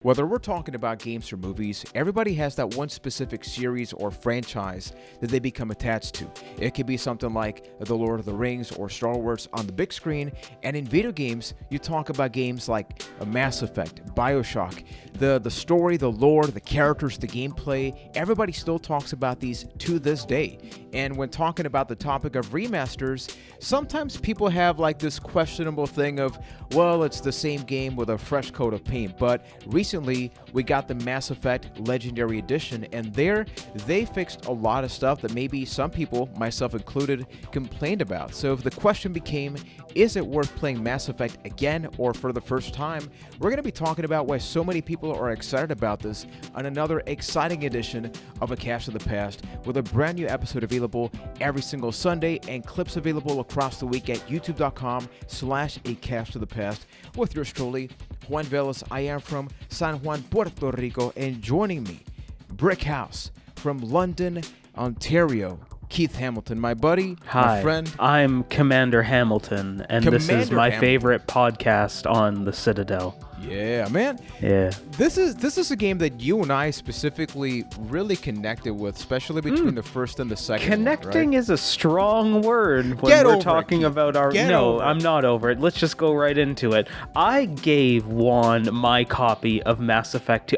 Whether we're talking about games or movies, everybody has that one specific series or franchise that they become attached to. It could be something like The Lord of the Rings or Star Wars on the big screen, and in video games, you talk about games like Mass Effect, BioShock, the story, the lore, the characters, the gameplay. Everybody still talks about these to this day. And when talking about the topic of remasters, sometimes people have like this questionable thing of, well, it's the same game with a fresh coat of paint, but recently we got the Mass Effect Legendary Edition, and there they fixed a lot of stuff that maybe some people, myself included, complained about. So if the question became, is it worth playing Mass Effect again or for the first time, we're going to be talking about why so many people are excited about this on another exciting edition of A Cast of the Past, with a brand new episode available every single Sunday and clips available across the week at youtube.com/A Cast of the Past with yours truly, Juan Velas. I am from San Juan, Puerto Rico, and joining me, Brick House from London, Ontario, Keith Hamilton, my buddy, my friend. I'm Commander Hamilton, and this is my favorite podcast on the Citadel. Yeah, man. Yeah. This is a game that you and I specifically really connected with, especially between the first and the second. Connecting one, right? is a strong word when we're talking about our... No, I'm not over it. Let's just go right into it. I gave Juan my copy of Mass Effect 2.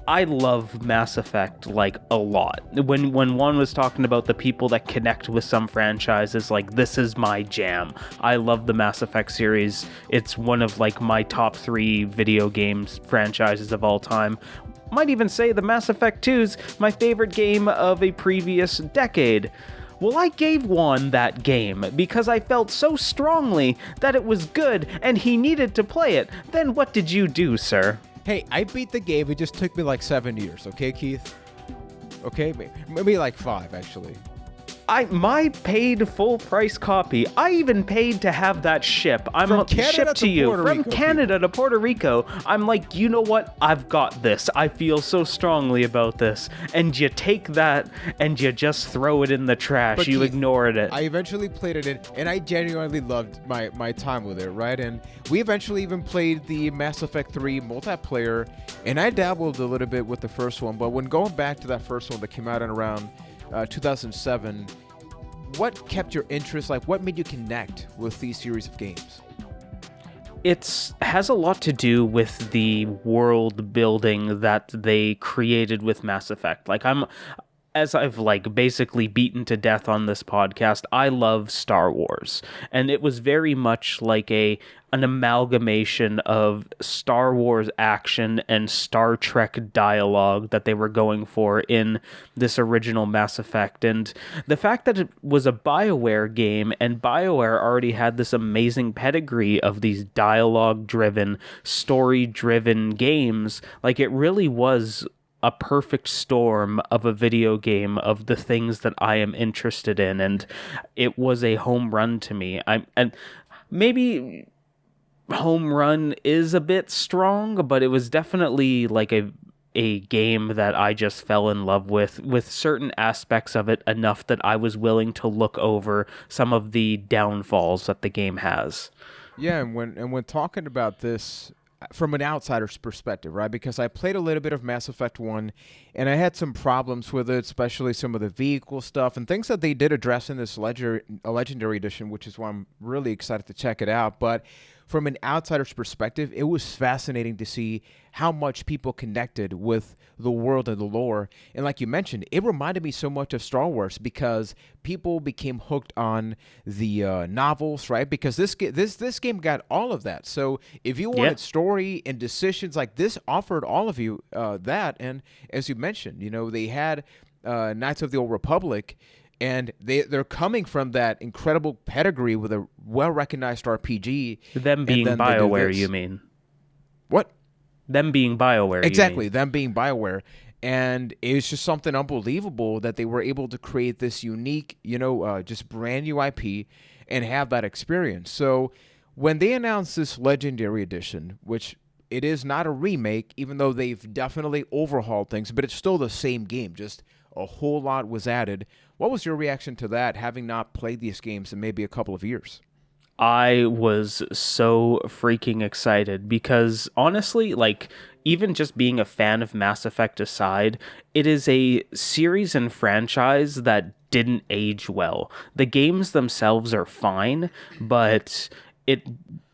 I love Mass Effect, like, a lot. When Juan was talking about the people that connect with some franchises, like, this is my jam. I love the Mass Effect series. It's one of, like, my top 3 video games franchises of all time. Might even say the Mass Effect 2's my favorite game of a previous decade. Well, I gave Juan that game because I felt so strongly that it was good and he needed to play it. Then what did you do, sir? Hey, I beat the game. It just took me like 7 years, okay, Keith? Okay, maybe like 5, actually. My paid full price copy. I even paid to have that shipped to you from Canada to Puerto Rico. I'm like, you know what? I've got this. I feel so strongly about this. And you take that and you just throw it in the trash. But you Keith, ignored it. I eventually played it in, and I genuinely loved my time with it, right? And we eventually even played the Mass Effect 3 multiplayer, and I dabbled a little bit with the first one. But when going back to that first one that came out in around 2007, what kept your interest? Like, what made you connect with these series of games? It has a lot to do with the world building that they created with Mass Effect. Like, as I've like basically beaten to death on this podcast, I love Star Wars, and it was very much like an amalgamation of Star Wars action and Star Trek dialogue that they were going for in this original Mass Effect. And the fact that it was a BioWare game, and BioWare already had this amazing pedigree of these dialogue-driven, story-driven games, like it really was a perfect storm of a video game of the things that I am interested in, and it was a home run to me. And maybe home run is a bit strong, but it was definitely like a game that I just fell in love with certain aspects of it enough that I was willing to look over some of the downfalls that the game has. Yeah, and when talking about this from an outsider's perspective, right? Because I played a little bit of Mass Effect 1, and I had some problems with it, especially some of the vehicle stuff and things that they did address in this Legendary Edition, which is why I'm really excited to check it out. But from an outsider's perspective, it was fascinating to see how much people connected with the world and the lore. And like you mentioned, it reminded me so much of Star Wars because people became hooked on the novels, right? Because this game got all of that. So if you wanted story and decisions, like this offered all of you that. And as you mentioned, you know, they had Knights of the Old Republic, and they're coming from that incredible pedigree with a well-recognized RPG. Them being BioWare, you mean? What? Them being BioWare, exactly, them being BioWare. And it was just something unbelievable that they were able to create this unique, just brand new IP and have that experience. So when they announced this Legendary Edition, which it is not a remake, even though they've definitely overhauled things, but it's still the same game, just a whole lot was added. What was your reaction to that, having not played these games in maybe a couple of years? I was so freaking excited because honestly, like, even just being a fan of Mass Effect aside, it is a series and franchise that didn't age well. The games themselves are fine, but it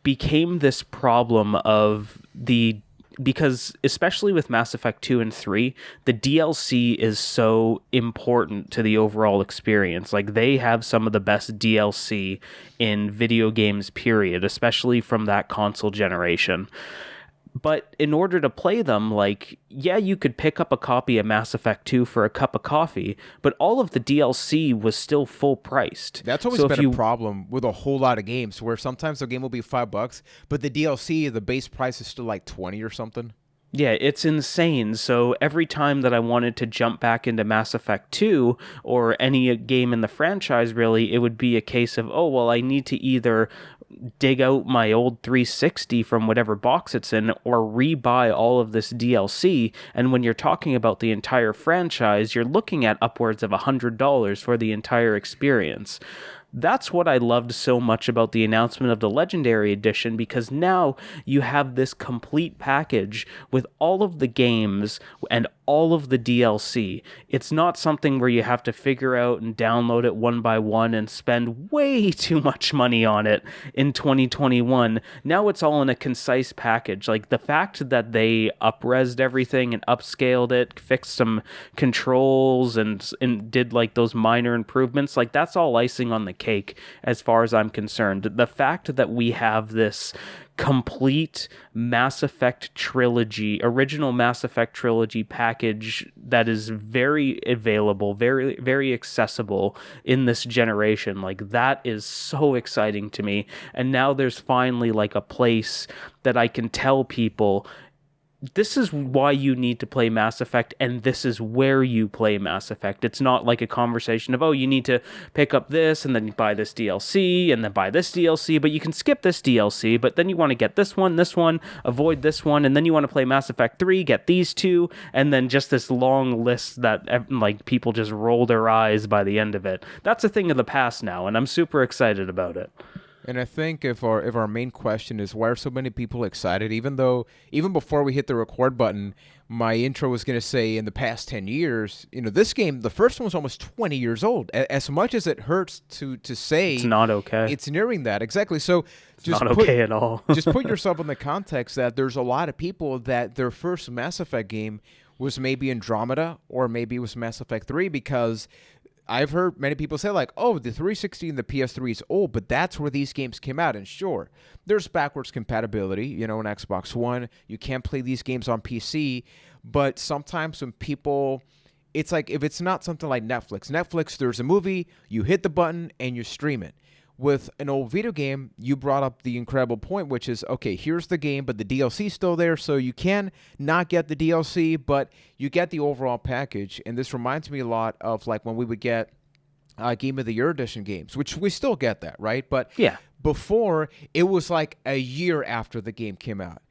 became this problem of the because especially with Mass Effect 2 and 3, the DLC is so important to the overall experience. Like, they have some of the best DLC in video games, period, especially from that console generation. But in order to play them, like, yeah, you could pick up a copy of Mass Effect 2 for a cup of coffee, but all of the DLC was still full priced. That's always been a problem with a whole lot of games, where sometimes the game will be $5, but the DLC, the base price is still like 20 or something. Yeah, it's insane. So every time that I wanted to jump back into Mass Effect 2 or any game in the franchise, really, it would be a case of, oh, well, I need to either dig out my old 360 from whatever box it's in or rebuy all of this DLC. And when you're talking about the entire franchise, you're looking at upwards of $100 for the entire experience. That's what I loved so much about the announcement of the Legendary Edition, because now you have this complete package with all of the games and all of the DLC. It's not something where you have to figure out and download it one by one and spend way too much money on it in 2021. Now it's all in a concise package. Like, the fact that they up-resed everything and upscaled it, fixed some controls and did like those minor improvements, like, that's all icing on the cake as far as I'm concerned. The fact that we have this complete Mass Effect trilogy, original Mass Effect trilogy package that is very available, very, very accessible in this generation, like, that is so exciting to me. And now there's finally like a place that I can tell people, this is why you need to play Mass Effect, and this is where you play Mass Effect. It's not like a conversation of, oh, you need to pick up this, and then you buy this DLC, and then buy this DLC, but you can skip this DLC, but then you want to get this one, avoid this one, and then you want to play Mass Effect 3, get these two, and then just this long list that, like, people just roll their eyes by the end of it. That's a thing of the past now, and I'm super excited about it. And I think if our main question is why are so many people excited, even before we hit the record button, my intro was going to say in the past 10 years, this game, the first one was almost 20 years old. As much as it hurts to say, it's not okay. It's nearing that. Exactly. So just not okay at all. Just put yourself in the context that there's a lot of people that their first Mass Effect game was maybe Andromeda or maybe it was Mass Effect 3, because I've heard many people say, like, oh, the 360 and the PS3 is old, but that's where these games came out. And sure, there's backwards compatibility, in Xbox One. You can't play these games on PC. But sometimes when people, it's like, if it's not something like Netflix, there's a movie, you hit the button, and you stream it. With an old video game, you brought up the incredible point, which is, okay, here's the game, but the DLC is still there, so you can not get the DLC, but you get the overall package. And this reminds me a lot of, like, when we would get Game of the Year edition games, which we still get that, right? But yeah, before, it was like a year after the game came out.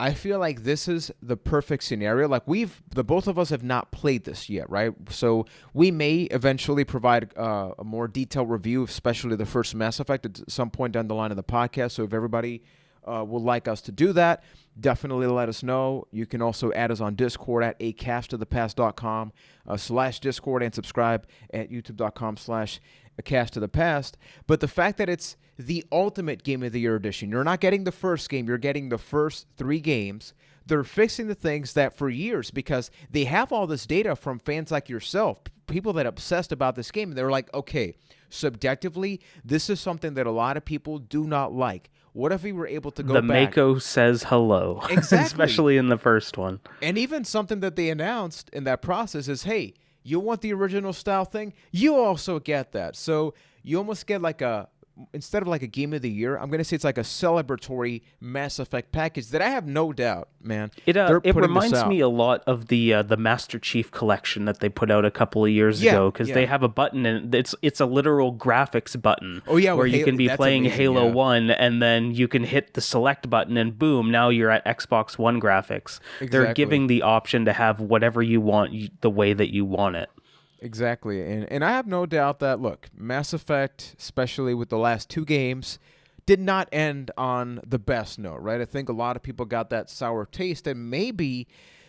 I feel like this is the perfect scenario. Like, the both of us have not played this yet, right? So we may eventually provide a more detailed review, especially the first Mass Effect at some point down the line of the podcast. So if everybody would like us to do that, definitely let us know. You can also add us on Discord at acastofthepast.com/Discord and subscribe at youtube.com/acastofthepast. But the fact that it's the ultimate Game of the Year edition, you're not getting the first game, you're getting the first 3 games. They're fixing the things that for years, because they have all this data from fans like yourself, people that obsessed about this game, and they were like, okay, subjectively, this is something that a lot of people do not like. What if we were able to go back? The Mako says hello. Exactly. Especially in the first one. And even something that they announced in that process is, hey, you want the original style thing? You also get that. So you almost get like instead of like a Game of the Year, I'm going to say it's like a celebratory Mass Effect package that I have no doubt, man. It reminds me a lot of the Master Chief collection that they put out a couple of years ago, because they have a button, and it's a literal graphics button. Oh yeah, where you can be playing amazing, Halo 1, and then you can hit the select button, and boom, now you're at Xbox One graphics. Exactly. They're giving the option to have whatever you want the way that you want it. Exactly, and I have no doubt that, look, Mass Effect, especially with the last 2 games, did not end on the best note, right? I think a lot of people got that sour taste, and maybe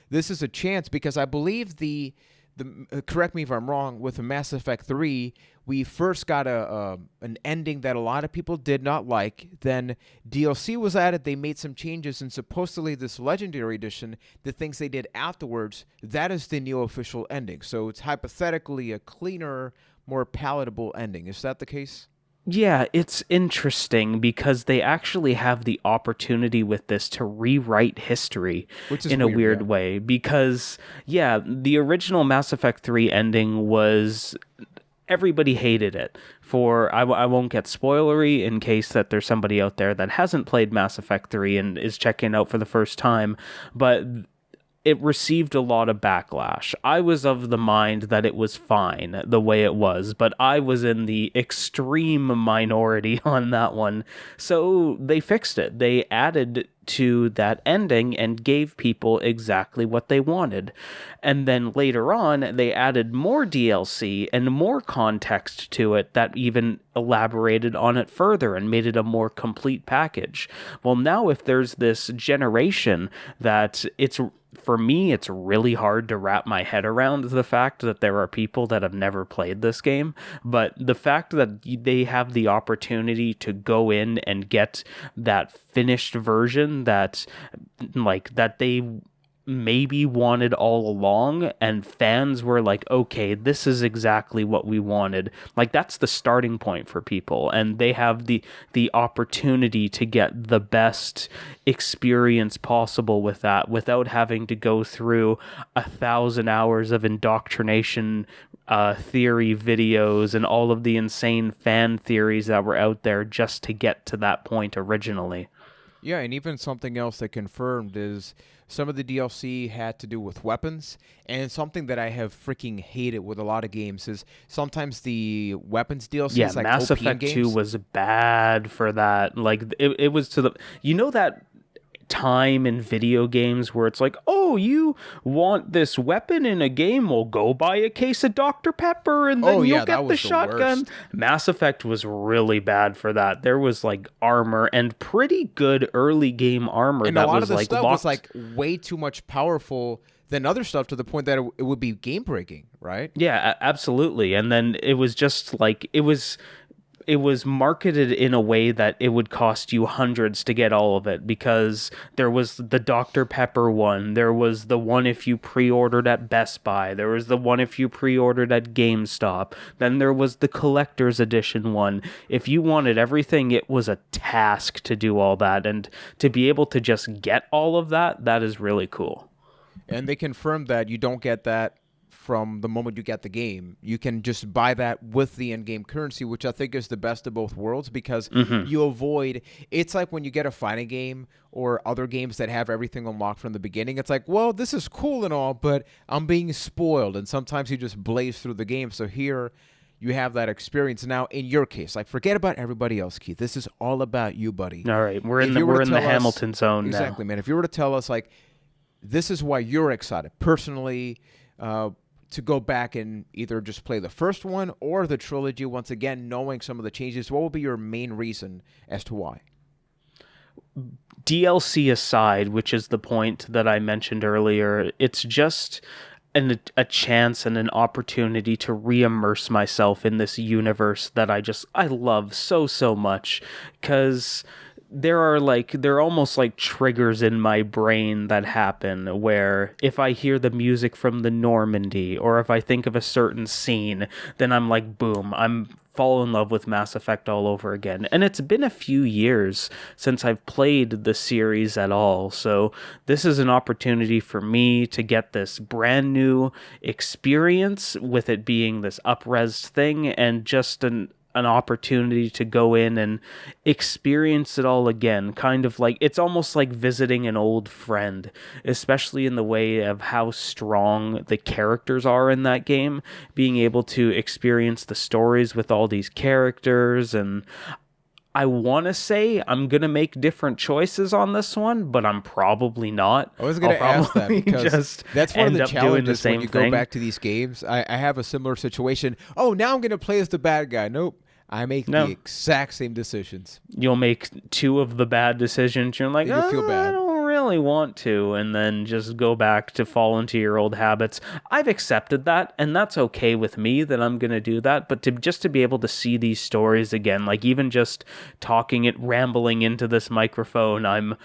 this is a chance because I believe the correct me if I'm wrong, with the Mass Effect 3, we first got an ending that a lot of people did not like. Then DLC was added, they made some changes, and supposedly this Legendary Edition, the things they did afterwards, that is the new official ending. So it's hypothetically a cleaner, more palatable ending. Is that the case? Yeah, it's interesting because they actually have the opportunity with this to rewrite history Which is in a weird, weird yeah. way. Because, yeah, the original Mass Effect 3 ending was. Everybody hated it. I won't get spoilery in case that there's somebody out there that hasn't played Mass Effect 3 and is checking out for the first time, but it received a lot of backlash. I was of the mind that it was fine the way it was, but I was in the extreme minority on that one. So they fixed it. They added to that ending and gave people exactly what they wanted. And then later on, they added more DLC and more context to it that even elaborated on it further and made it a more complete package. Well, now if there's this generation that for me, it's really hard to wrap my head around the fact that there are people that have never played this game. But the fact that they have the opportunity to go in and get that finished version that they maybe wanted all along, and fans were like, okay, this is exactly what we wanted. Like, that's the starting point for people, and they have the opportunity to get the best experience possible with that without having to go through 1,000 hours of indoctrination theory videos and all of the insane fan theories that were out there just to get to that point originally. Yeah, and even something else that confirmed is some of the DLC had to do with weapons, and something that I have freaking hated with a lot of games is sometimes the weapons DLC Yeah, is like Mass OP in Effect 2 games. was bad for that. Like, it was to the... You know that time in video games where it's like, oh, you want this weapon in a game, well, go buy a case of Dr. Pepper and then you'll get the shotgun. Worst. Mass Effect was really bad for that. There was like armor and pretty good early game armor And that a lot was of the like stuff locked. was like way too much powerful than other stuff to the point that it would be game breaking, right? Yeah, absolutely. And then it was just like it was marketed in a way that it would cost you hundreds to get all of it, because there was the Dr. Pepper one, there was the one if you pre-ordered at Best Buy, there was the one if you pre-ordered at GameStop, then there was the collector's edition one. If you wanted everything, it was a task to do all that, and to be able to just get all of that, that is really cool. And they confirmed that you don't get that from the moment you get the game. You can just buy that with the in-game currency, which I think is the best of both worlds, because you avoid... It's like when you get a fighting game or other games that have everything unlocked from the beginning. It's like, well, this is cool and all, but I'm being spoiled, and sometimes you just blaze through the game. So here you have that experience. Now, in your case, like, forget about everybody else, Keith. This is all about you, buddy. All right, we're in the Hamilton zone now. Exactly, man. If you were to tell us, like, this is why you're excited personally, to go back and either just play the first one or the trilogy once again, knowing some of the changes, what will be your main reason as to why? DLC aside, which is the point that I mentioned earlier, it's just a chance and an opportunity to re-immerse myself in this universe that I love so much, because there are almost like triggers in my brain that happen where if I hear the music from the Normandy, or if I think of a certain scene, then I'm like, boom, I'm fall in love with Mass Effect all over again. And it's been a few years since I've played the series at all, so this is an opportunity for me to get this brand new experience with it being this up-res thing, and just an opportunity to go in and experience it all again. Kind of like, it's almost like visiting an old friend, especially in the way of how strong the characters are in that game, being able to experience the stories with all these characters. And I want to say I'm going to make different choices on this one, but I'm probably not. I was going to ask that, because that's one of the challenges when you go back to these games. I have a similar situation. Oh, now I'm going to play as the bad guy. Nope. I make No. the exact same decisions. You'll make 2 of the bad decisions. You're like, You'll feel bad. I don't really want to, and then just go back to fall into your old habits. I've accepted that, and that's okay with me that I'm going to do that, but to be able to see these stories again, like even just rambling into this microphone, I'm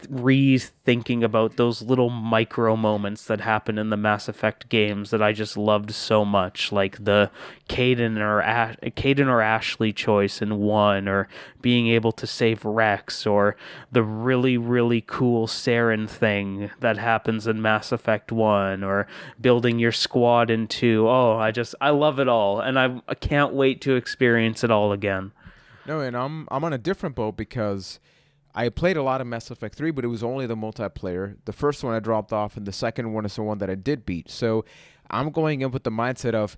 rethinking about those little micro moments that happen in the Mass Effect games that I just loved so much, like the Caden or Ashley choice in 1, or being able to save Rex, or the really, really cool Saren thing that happens in Mass Effect 1, or building your squad in 2. Oh, I love it all, and I can't wait to experience it all again. No, and I'm on a different boat because I played a lot of Mass Effect 3, but it was only the multiplayer. The first one I dropped off, and the second one is the one that I did beat. So I'm going in with the mindset of,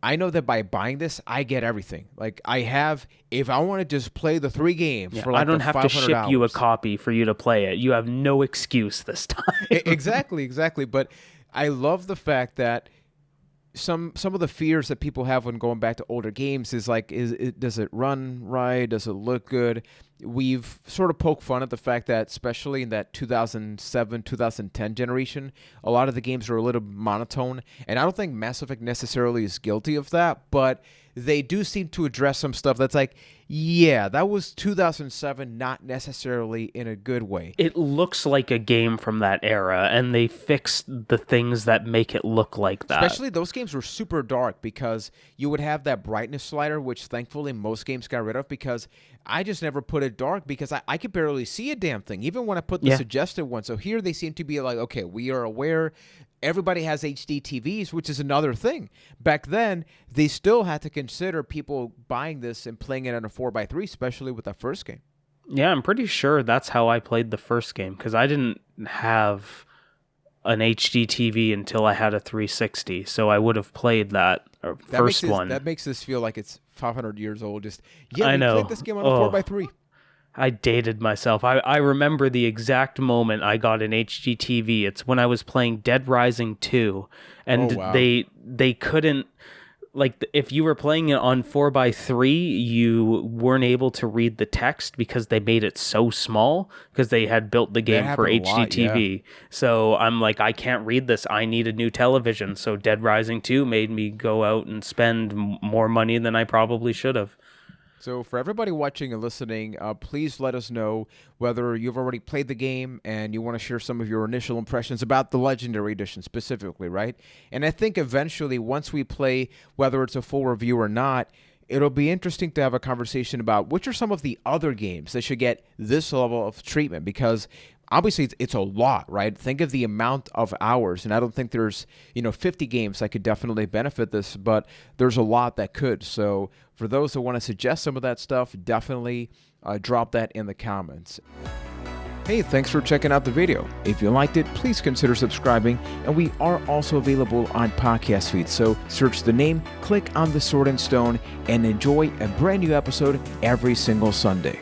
I know that by buying this, I get everything. Like, if I want to just play the 3 games for like I don't have to ship hours, you a copy for you to play it. You have no excuse this time. Exactly. But I love the fact that some of the fears that people have when going back to older games is like, does it run right? Does it look good? We've sort of poked fun at the fact that, especially in that 2007, 2010 generation, a lot of the games are a little monotone, and I don't think Mass Effect necessarily is guilty of that, but they do seem to address some stuff that's like, yeah, that was 2007, not necessarily in a good way. It looks like a game from that era, and they fixed the things that make it look like that. Especially those games were super dark because you would have that brightness slider, which thankfully most games got rid of, because I just never put it dark because I could barely see a damn thing, even when I put the suggested one. So here they seem to be like, okay, we are aware everybody has HD TVs, which is another thing. Back then, they still had to consider people buying this and playing it on a 4x3, especially with that first game. Yeah, I'm pretty sure that's how I played the first game, because I didn't have an HD TV until I had a 360, so I would have played that one. That makes this feel like it's 500 years old. I know. Played this game on a 4x3. I dated myself. I remember the exact moment I got an HD TV. It's when I was playing Dead Rising 2, and they couldn't, like, if you were playing it on 4x3, you weren't able to read the text because they made it so small, because they had built the game for HD TV. So I'm like, I can't read this. I need a new television. So Dead Rising 2 made me go out and spend more money than I probably should have. So for everybody watching and listening, please let us know whether you've already played the game and you want to share some of your initial impressions about the Legendary Edition specifically, right? And I think eventually, once we play, whether it's a full review or not, it'll be interesting to have a conversation about which are some of the other games that should get this level of treatment, because obviously it's a lot, right? Think of the amount of hours, and I don't think there's 50 games that could definitely benefit this, but there's a lot that could. So for those that want to suggest some of that stuff, definitely drop that in the comments. Hey, thanks for checking out the video. If you liked it, please consider subscribing, and we are also available on podcast feeds. So search the name, click on the Sword and Stone, and enjoy a brand new episode every single Sunday.